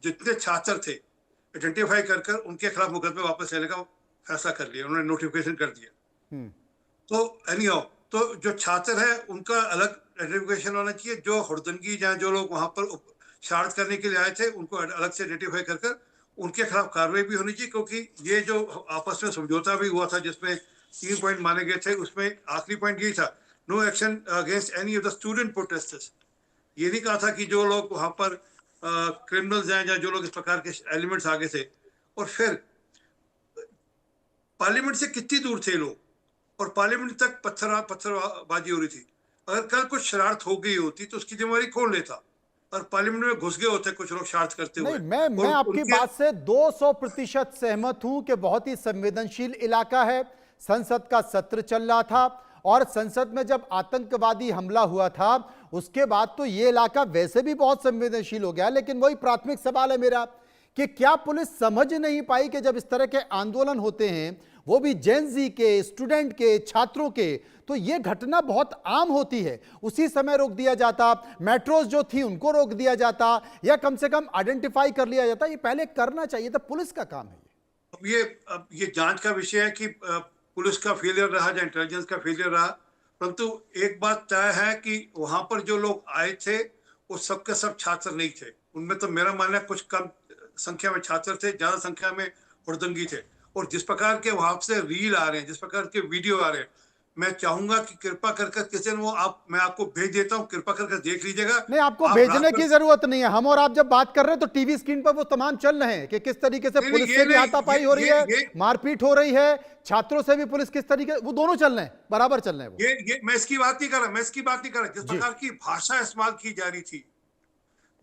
जितने छात्र थे आइडेंटिफाई कर उनके खिलाफ मुकदमे वापस लेने का फैसला कर लिया, उन्होंने नोटिफिकेशन कर दिया। तो एनीहाउ, तो जो छात्र है उनका अलग आइडेंटिफिकेशन होना चाहिए। जो हुड़दंगी या जो लोग वहां पर शरारत करने के लिए आए थे उनको अलग से आइडेंटिफाई कर उनके खिलाफ कार्रवाई भी होनी चाहिए, क्योंकि ये जो आपस में समझौता भी हुआ था जिसमें 3 पॉइंट माने गए थे, उसमें आखिरी पॉइंट यही था, no action against any of the student protesters. ये नहीं कहा था कि जो लोग वहां पर क्रिमिनल्स हैं या जो लोग इस प्रकार के एलिमेंट्स आगे थे। और फिर पार्लियामेंट से कितनी दूर थे लोग, और पार्लियामेंट तक पत्थरबाजी हो रही थी। अगर कल कुछ शरारत हो गई होती तो उसकी जिम्मेवारी कौन लेता? और पार्लियामेंट में घुस गए होते कुछ लोग शरारत करते हुए। मैं आपकी बात से 200% सहमत हूं कि बहुत ही संवेदनशील इलाका है। संसद का सत्र चल रहा था और संसद में जब आतंकवादी हमला हुआ था उसके बाद तो ये इलाका वैसे भी बहुत संवेदनशील हो गया। लेकिन वही प्राथमिक सवाल है मेरा कि क्या पुलिस समझ नहीं पाई कि जब इस तरह के आंदोलन होते हैं, वो भी जेन जी के, स्टूडेंट के, छात्रों के, तो ये घटना बहुत आम होती है। उसी समय रोक दिया जाता, मेट्रोज जो थी उनको रोक दिया जाता, या कम से कम आइडेंटिफाई कर लिया जाता। ये पहले करना चाहिए था, पुलिस का काम है। अब ये जांच का विषय है कि पुलिस का फेलियर रहा या इंटेलिजेंस का फेलियर रहा, परंतु एक बात तय है कि वहां पर जो लोग आए थे वो सबके सब छात्र नहीं थे। उनमें तो मेरा मानना है कुछ कम संख्या में छात्र थे, ज्यादा संख्या में हुड़दंगी थे। और जिस प्रकार के वहां से रील आ रहे हैं, जिस प्रकार के वीडियो आ रहे हैं, मैं चाहूंगा कि कृपा कर किसी ने वो मैं आपको भेज देता हूं, कृपा कर देख लीजिएगा। नहीं, आपको आप भेजने रात की में- जरूरत नहीं है। हम और आप जब बात कर रहे हैं तो टीवी स्क्रीन पर वो तमाम चल रहे हैं कि किस तरीके से नहीं, पुलिस ये से भी नहीं, हाथापाई हो रही है, मारपीट हो रही है, छात्रों से भी पुलिस किस तरीके, वो दोनों चल रहे हैं, बराबर चल रहे हैं वो। ये मैं इसकी बात नहीं कर रहा, मैं इसकी बात नहीं कर रहा। जिस जी। प्रकार की भाषा इस्तेमाल की जा रही थी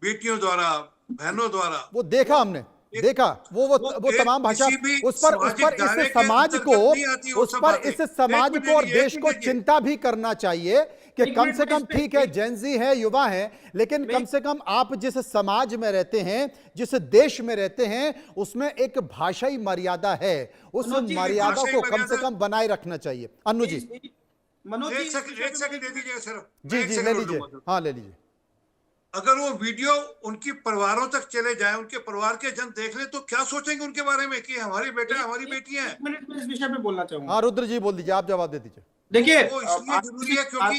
बेटियों द्वारा, बहनों द्वारा, वो देखा हमने, देखा वो एक तमाम भाषा, किसी भी उस पर सामाजिक दायरे इस के समाज अंतर्गत को, नहीं आती वो उस सब पर बातें। इस समाज एक को और मिनट, देश एक को मिनट, चिंता भी करना चाहिए कि एक कम मिनट से कम, मुझे ठीक है एक- जेंजी है, युवा है, लेकिन कम से कम आप जिस समाज में रहते हैं, जिस देश में रहते हैं, उसमें एक भाषाई मर्यादा है, उस मनोज जी, मर्यादा भाषाई को कम से मर्यादा- कम बनाए रखना चाहिए। अन्नू जी, मनोज जी, एक सेकंड दे दीजिएगा सिर्फ। जी मैं एक जी सेकंड ले और लीजिए, लूंगा। हाँ ले लीजिए। अगर वो वीडियो उनकी परिवारों तक चले जाए, उनके परिवार के जन देख ले, तो क्या सोचेंगे उनके बारे में कि हमारे बेटा हमारी बेटियां हैं। 1 मिनट में इस विषय पे बोलना चाहूंगा। हाँ रुद्र जी बोल दीजिए, आप जवाब दे दीजिए। देखिए, वो इसलिए जरूरी है क्योंकि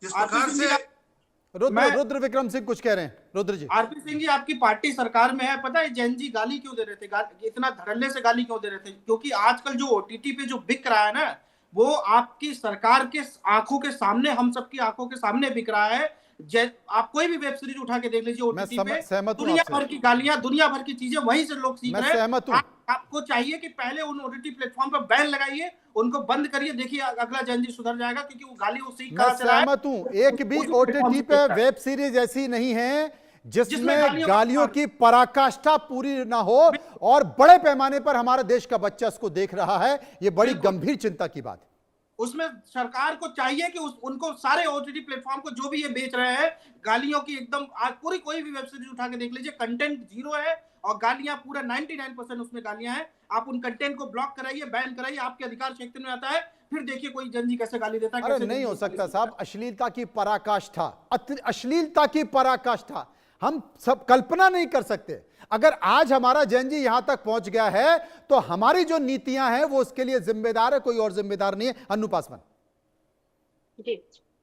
जिस प्रकार से रुद्र विक्रम सिंह कुछ कह रहे हैं। रुद्र जी, आरपी सिंह जी, आपकी पार्टी सरकार में है, पता है जैन जी गाली क्यों दे रहे थे, इतना धड़ल्ले से गाली क्यों दे रहे थे? क्योंकि आजकल जो ओटीटी पे जो बिक रहा है ना, वो आपकी सरकार के आंखों के सामने, हम सबकी आंखों के सामने बिक रहा है। आप कोई भी वेब सीरीज उठा के देख लीजिए ओटीटी पे, सहमत हूं दुनिया आपसे। भर की गालियां, दुनिया भर की चीजें वहीं से लोग सीख मैं रहे हैं। सहमत हूं। आपको चाहिए कि पहले उन ओटीटी प्लेटफॉर्म पर बैन लगाइए, उनको बंद करिए, देखिए अगला जैन जी सुधर जाएगा, क्योंकि वो गाली वो सीख मैं कहां से रहा है। सहमत हूं, एक भी उसी ओटीटी प्लेटफॉर्म से पे सीखता है। वेब सीरीज ऐसी नहीं है जिसमें जिसमें गालियों की पराकाष्ठा पूरी ना हो, और बड़े पैमाने पर हमारा देश का बच्चा इसको देख रहा है। ये बड़ी गंभीर चिंता की बात है। उसमें सरकार को चाहिए कि उनको सारे ओटीटी प्लेटफॉर्म को जो भी ये बेच रहे हैं, गालियों की एकदम, आज पूरी कोई भी वेब सीरीज उठा के देख लीजिए, कंटेंट जीरो है और गालियां पूरा 99% उसमें गालियां हैं। आप उन कंटेंट को ब्लॉक कराइए, बैन कराइए, आपके अधिकार क्षेत्र में आता है, फिर देखिए कोई जन जी कैसे गाली देता है। अरे कैसे नहीं हो जन जी सकता साहब, अश्लीलता की पराकाष्ठा, अश्लीलता की पराकाष्ठा हम सब कल्पना नहीं कर सकते। अगर आज हमारा जैन जी यहां तक पहुंच गया है तो हमारी जो नीतियां हैं वो उसके लिए जिम्मेदार है, कोई और जिम्मेदार नहीं है। अन्नू पासवान जी,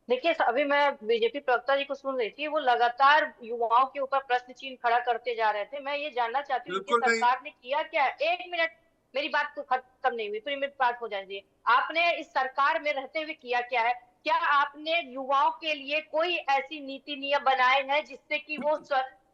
देखिए अभी मैं बीजेपी प्रवक्ता जी को सुन रही थी, वो लगातार युवाओं के ऊपर प्रश्न चिन्ह खड़ा करते जा रहे थे। मैं ये जानना चाहती हूँ कि बिल्कुल नहीं। सरकार ने किया क्या है? 1 मिनट, मेरी बात तो खत्म नहीं हुई, फिर मेरी बात हो जाएगी। आपने इस सरकार में रहते हुए किया क्या है? क्या आपने युवाओं के लिए कोई ऐसी नीति नियम बनाए हैं जिससे कि वो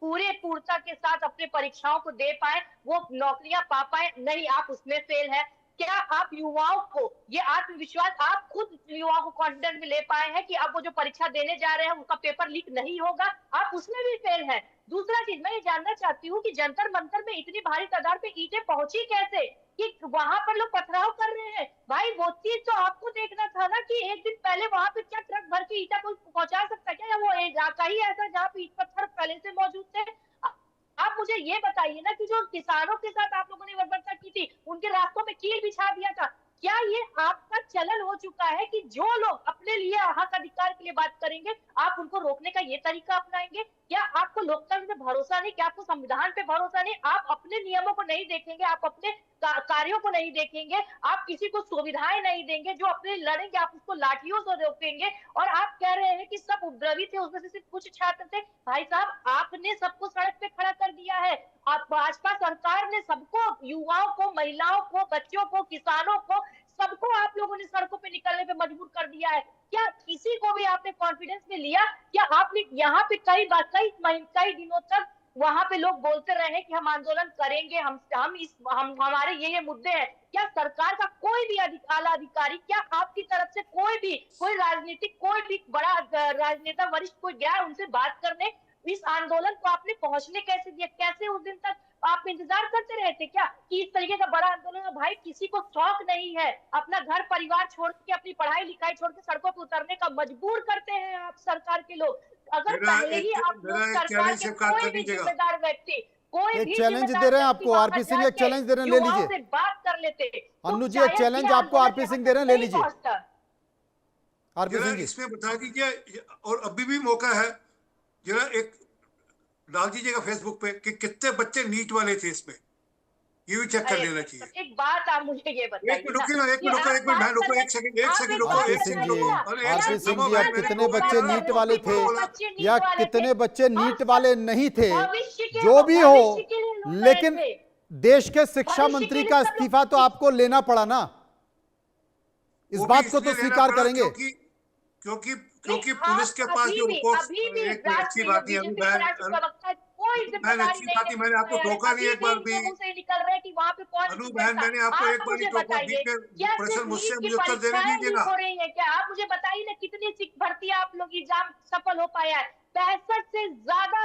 पूरे पूर्णता के साथ अपने परीक्षाओं को दे पाए, वो नौकरियां पा पाए? नहीं, आप उसमें फेल है। क्या आप युवाओं को ये आत्मविश्वास, आप खुद युवाओं को कॉन्फिडेंस में ले पाए हैं कि अब वो जो परीक्षा देने जा रहे हैं उसका पेपर लीक नहीं होगा? आप उसमें भी फेल हैं। दूसरा चीज मैं ये जानना चाहती हूँ कि जंतर मंतर में इतनी भारी तादाद पे ईंटें पहुंची कैसे कि वहां पर लोग पथराव कर रहे हैं? भाई वो चीज तो आपको देखना था ना कि एक दिन पहले वहां पे क्या ट्रक भर के ईंटा कोई पहुंचा सकता है क्या? या वो इलाका ही ऐसा जहाँ पे ईंट पत्थर पहले से मौजूद थे? आप मुझे ये बताइए ना कि जो किसानों के साथ आप लोगों ने बर्बरता की थी, उनके रास्तों में कील बिछा दिया था, क्या ये आपका चलन हो चुका है कि जो लोग अपने लिए हक अधिकार के लिए बात करेंगे, आप उनको रोकने का ये तरीका अपनाएंगे? क्या आपको लोकतंत्र पे भरोसा नहीं? क्या आपको संविधान पे भरोसा नहीं? आप अपने नियमों को नहीं देखेंगे, आप अपने कार्यों को नहीं देखेंगे, आप किसी को सुविधाएं नहीं देंगे, जो अपने लड़ेंगे आप उसको लाठियों से रोकेंगे, और आप कह रहे हैं कि सब उपद्रवी थे, उसमें से सिर्फ कुछ छात्र थे। भाई साहब, आपने सबको सड़क पे खड़ा कर दिया है। आप भाजपा सरकार ने सबको, युवाओं को, महिलाओं को, बच्चों को, किसानों को, सबको आप लोगों ने सड़कों पे निकलने पे मजबूर कर दिया है। क्या किसी को भी आपने कॉन्फिडेंस में लिया? क्या आपने यहाँ पे कई दिनों तक वहां पे लोग बोलते रहे कि हम आंदोलन करेंगे, हमारे ये मुद्दे हैं? क्या सरकार का कोई भी आला अधिकारी, क्या आपकी तरफ से कोई राजनीतिक, कोई भी बड़ा राजनेता वरिष्ठ कोई गया उनसे बात करने? इस आंदोलन को आपने पहुंचने कैसे दिया? कैसे उस दिन तक आप इंतजार करते रहे थे क्या कि इस तरीके का बड़ा आंदोलन? भाई किसी को शौक नहीं है, अपना घर परिवार छोड़ के, अपनी पढ़ाई लिखाई छोड़ के सड़कों पर उतरने का मजबूर करते हैं आप सरकार के लोग। अगर पहले ही आप लोग सरकार के कोई भी जिम्मेदार व्यक्ति, कोई एक भी चैलेंज जिम्मेदार दे रहे हैं व्यक्ति आपको, वहां आरपी पर सिंह एक जाके चैलेंज दे रहे हैं, ले युवाओं लीजिए। से बात कर लेते तो अन्नू जी, शायद एक चैलेंज ये आपको आंदोलन आरपी सिंह यहाँ दे रहे हैं, तक ले नहीं लीजिए। पहुंचता। आरपी जरा सिंह जी, इसमें बता दीजिए, और अभी भी मौका है, जरा एक डाल दीजिएगा फेसबुक पे कि कितने बच्चे नीट वाले थे इसमें, ये भी चेक कर लेना चाहिए। एक बात आप मुझे ये बताइए एक second, RP Singh ji, RP Singh ji, अब कितने बच्चे नीट वाले थे या कितने बच्चे नीट वाले नहीं थे, जो भी हो, लेकिन देश के शिक्षा मंत्री का इस्तीफा तो आपको लेना पड़ा ना। इस वो भी बात को इसलिए तो लेना स्वीकार पड़ा करेंगे। क्योंकि नहीं, पुलिस के पास जो अभी भी एक अच्छी राष्ट्रीय बात नहीं, अभी बीजेपी के राष्ट्रीय प्रवक्ता कोई बहन जिम्मेदारी अच्छी नहीं बात नहीं, मैंने आपको है, टोका नहीं अभी एक भी बार भी। इनके मुंह से निकल रहे हैं कि वहाँ पे कौन अनु स्टूडेंट बहन, था। मैंने आपको आप एक बार ही मुझे टोका, बताइए, बीच में क्या प्रश्न सिर्फ मुझसे नीट की मुझे उत्तर देने परीक्षाएं दीजिए लीक ना। हो रही है क्या? आप मुझे बताइए ना, कितनी भर्ती आप लोग एग्जाम सफल हो पाया है? 65 से ज्यादा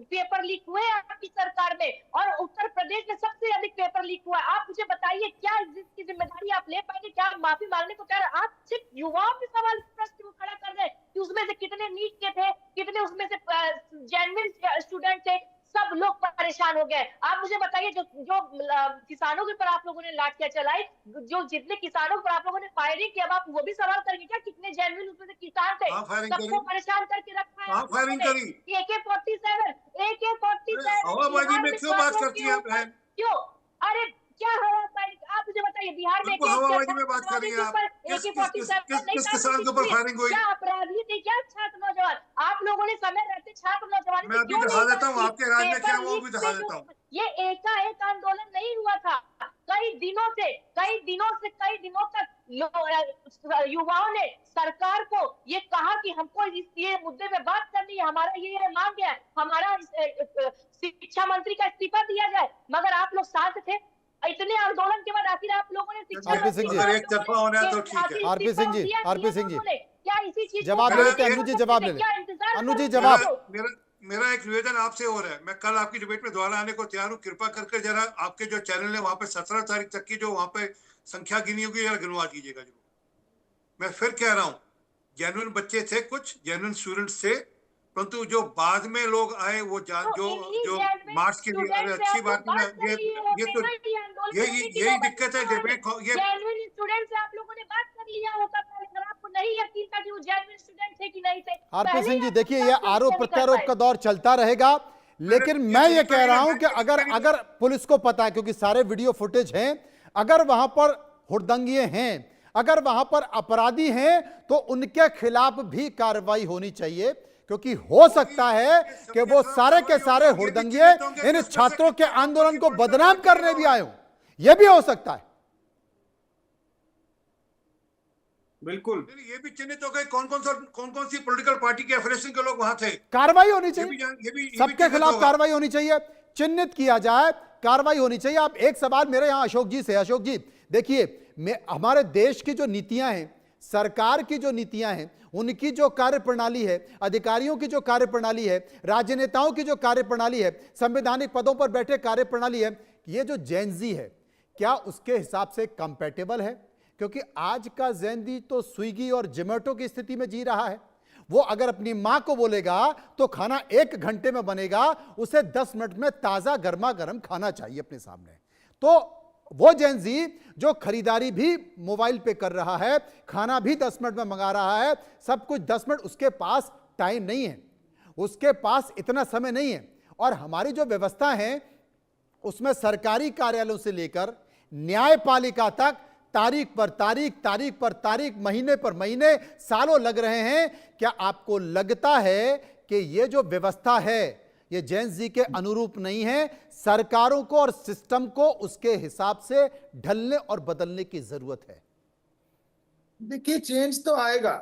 पेपर लीक हुए हैं आपकी सरकार में, और उत्तर प्रदेश में सबसे अधिक पेपर लीक हुआ है। आप मुझे बताइए, क्या इसकी जिम्मेदारी आप ले पाएंगे? क्या आप माफी मांगने को तैयार? आप सिर्फ युवाओं के सवाल प्रश्न को खड़ा कर रहे हैं कि उसमें से कितने नीट के थे, कितने उसमें से जेन्युइन स्टूडेंट थे। सब लोग परेशान हो गए। आप मुझे बताइए, जो जो किसानों के ऊपर आप लोगों ने लाठियां चलाई, जो जितने किसानों पर आप लोगों ने फायरिंग किया, अब आप वो भी सवाल करेंगे क्या? कितने जेन्युइन उसमें से किसान थे? कहाँ फायरिंग सबको करी? परेशान करके रखा है कहाँ आप लोगों फायरिंग ने। करी? AK-47 हवाबाजी बिहार में में क्यों बात छात्रों करती के हैं आप ऊपर बहन? क्यों? अरे क्या हवाबाजी? आप मुझे बताइए, बिहार में बिल्कुल एक हवाबाजी में छात्र बात कर रही नौजवान हैं के आप। ऊपर किस किस किस किस AK-47 नहीं किस किसान कार्रवाई के ऊपर की? फायरिंग हुई? क्या अपराधी थे क्या छात्र नौजवान? आप लोगों ने समय रहते छात्र नौजवान मैं से अभी क्यों दिखा नहीं देता बात हूँ की? आपके राज्य में क्या पेपर हुआ, वो लीक भी दिखा पे जो देता हूँ। ये एकाएक आंदोलन नहीं हुआ था। कई दिनों तक युवाओं ने सरकार को ये कहा कि हमको ये मुद्दे पे बात करनी है, हमारा ये मांग है, हमारा शिक्षा मंत्री का इस्तीफा दिया जाए, मगर आप लोग शांत थे। इतने आंदोलन के बाद आखिर आप लोगों ने शिक्षा आरपी मंत्री सिंह जी, को अगर आप एक लोगों तरफा होना है तो ने ठीक है। आखिर आरपी इस्तीफा सिंह जी, दिया आरपी सिंह जी, उन्होंने? क्या इसी चीज को जवाब ले लेते हैं। मैं अनु जी कर जवाब ले सकते थे? क्या लें। इंतजार अनु जी कर रहे थे जवाब। आप लोग? मेरा एक निवेदन आपसे हो रहा है, मैं कल आपकी डिबेट में दोबारा आने को तैयार हूँ। कृपा करके जरा आपके जो चैनल है वहां पे 17 तारीख तक की जो वहां पे संख्या गिनी होगी, जरा गिनवा दीजिएगा जरूर। मैं फिर कह रहा हूँ, जेन्युइन बच्चे थे, कुछ जेन्युइन स्टूडेंट्स थे, परंतु जो बाद में लोग आए वो तो जो इन्हीं जो जेन्युइन मार्च के लिए, अरे स्टूडेंट से अच्छी आप लोग बात नहीं बात है कर लिए ये होते तो ना, ये आंदोलन होने की यही नौबत दिक्कत है क्यों आई? डिबेट। ये जेन्युइन स्टूडेंट से आप लोगों ने बात कर लिया होता पहले, अगर आपको नहीं यकीन था कि वो जेन्युइन स्टूडेंट थे कि नहीं थे, आरपी पहले सिंह ही जी, आप देखिए, बात ये क्यों आरोप नहीं कर प्रत्यारोप पाए? का दौर चलता रहेगा, लेकिन मैं ये कह रहा हूं कि अगर मेरी- अगर पुलिस को पता है, क्योंकि सारे वीडियो फुटेज हैं, अगर वहां पर हुड़दंगिए हैं, अगर वहां पर अपराधी हैं, तो उनके खिलाफ भी कार्रवाई होनी चाहिए, क्योंकि हो सकता है कि वो सारे के सारे हुड़दंगिए इन छात्रों के आंदोलन को बदनाम करने भी आए हों। यह भी हो सकता है। बिल्कुल। ये भी चिन्हित हो गए कौन कौन सी पॉलिटिकल पार्टी के एफिलिएशन के लोग वहां थे। कार्रवाई होनी ये चाहिए, भी सबके चिन्हित खिलाफ होगा। कार्रवाई होनी चाहिए, चिन्हित किया जाए, कार्रवाई होनी चाहिए। आप एक सवाल मेरे यहां अशोक जी से। अशोक जी, देखिए, हमारे देश की जो नीतियां हैं, सरकार की जो नीतियां हैं, उनकी जो कार्यप्रणाली है, अधिकारियों की जो कार्यप्रणाली है, राजनेताओं की जो कार्यप्रणाली है, संवैधानिक पदों पर बैठे कार्यप्रणाली है, ये जो जेनजी है, क्या उसके हिसाब से कंपैटिबल है? क्योंकि आज का जेनजी तो स्विगी और जोमेटो की स्थिति में जी रहा है। वो अगर अपनी मां को बोलेगा तो खाना 1 घंटे में बनेगा, उसे 10 मिनट में ताजा गर्मा गर्म खाना चाहिए अपने सामने। तो वो जेनजी जो खरीदारी भी मोबाइल पे कर रहा है, खाना भी 10 मिनट में मंगा रहा है, सब कुछ 10 मिनट, उसके पास टाइम नहीं है, उसके पास इतना समय नहीं है। और हमारी जो व्यवस्था है उसमें सरकारी कार्यालयों से लेकर न्यायपालिका तक तारीख पर तारीख, महीने पर महीने, सालों लग रहे हैं। क्या आपको लगता है कि यह जो व्यवस्था है ये जेन जी के अनुरूप नहीं है? सरकारों को और सिस्टम को उसके हिसाब से ढलने और बदलने की जरूरत है। देखिए, चेंज तो आएगा,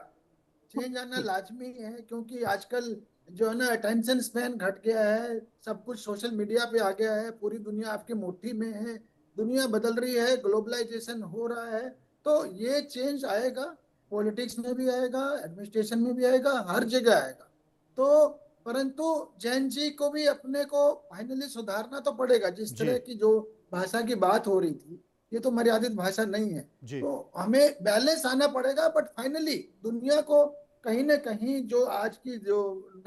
चेंज आना लाजमी है, क्योंकि आजकल जो है ना, अटेंशन स्पैन घट गया है, सब कुछ सोशल मीडिया पे आ गया है, पूरी दुनिया आपकी मुट्ठी में है, दुनिया बदल रही है, ग्लोबलाइजेशन हो रहा है, तो ये चेंज आएगा, पॉलिटिक्स में भी आएगा, एडमिनिस्ट्रेशन में भी आएगा, हर जगह आएगा। तो परंतु जैन जी को भी अपने को फाइनली सुधारना तो पड़ेगा। जिस तरह की जो भाषा की बात हो रही थी, ये तो मर्यादित भाषा नहीं है, तो हमें बैलेंस आना पड़ेगा। बट फाइनली दुनिया को कहीं ना कहीं जो आज की जो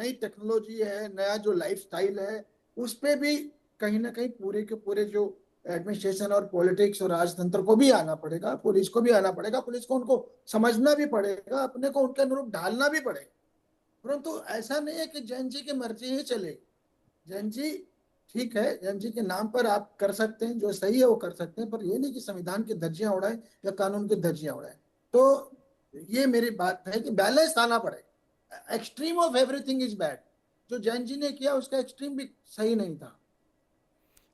नई टेक्नोलॉजी है, नया जो लाइफस्टाइल है, उस पे भी कहीं ना कहीं पूरे के पूरे जो एडमिनिस्ट्रेशन और पॉलिटिक्स और राजतंत्र को भी आना पड़ेगा, पुलिस को भी आना पड़ेगा, पुलिस को उनको समझना भी पड़ेगा, अपने को उनके अनुरूप ढालना भी पड़ेगा। परंतु ऐसा नहीं है कि जैन जी की मर्जी ही चले। जैन जी ठीक है, जैन जी के नाम पर आप कर सकते हैं, जो सही है वो कर सकते हैं, पर ये नहीं कि संविधान की धज्जियां उड़ाए या कानून की धज्जियां उड़ाए। तो ये मेरी बात है कि बैलेंस आना पड़ेगा। Extreme of everything is bad. जो जैन जी ने किया उसका एक्सट्रीम भी सही नहीं था।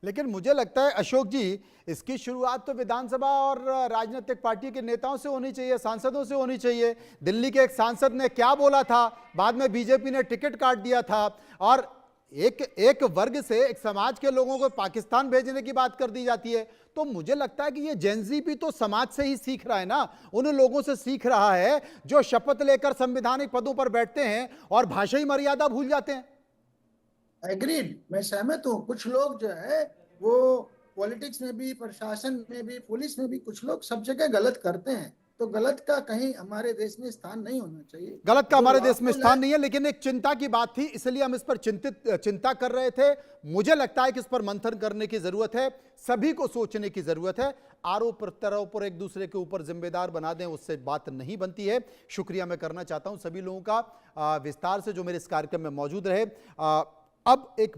लेकिन मुझे लगता है अशोक जी, इसकी शुरुआत तो विधानसभा और राजनीतिक पार्टी के नेताओं से होनी चाहिए, सांसदों से होनी चाहिए। दिल्ली के एक सांसद ने क्या बोला था, बाद में बीजेपी ने टिकट काट दिया था और एक वर्ग से, एक समाज के लोगों को पाकिस्तान भेजने की बात कर दी जाती है। तो मुझे लगता है कि ये जेनजी भी तो समाज से ही सीख रहा है ना, उन लोगों से सीख रहा है जो शपथ लेकर संवैधानिक पदों पर बैठते हैं और भाषाई मर्यादा भूल जाते हैं। एग्रीड, मैं सहमत हूँ। कुछ लोग जो है वो पॉलिटिक्स में भी, प्रशासन में भी, पुलिस में भी, कुछ लोग सब जगह गलत करते हैं। तो गलत का कहीं हमारे देश में स्थान नहीं होना चाहिए। गलत का हमारे देश में स्थान नहीं है, लेकिन एक चिंता की बात थी, इसलिए हम इस पर चिंता कर रहे थे। मुझे लगता है कि इस पर मंथन करने की जरूरत है, सभी को सोचने की जरूरत है। आरोप प्रत्यारोप पर एक दूसरे के ऊपर जिम्मेदार बना दें, उससे बात नहीं बनती है। शुक्रिया मैं करना चाहता हूं सभी लोगों का विस्तार से जो मेरे इस कार्यक्रम में मौजूद रहे। अब एक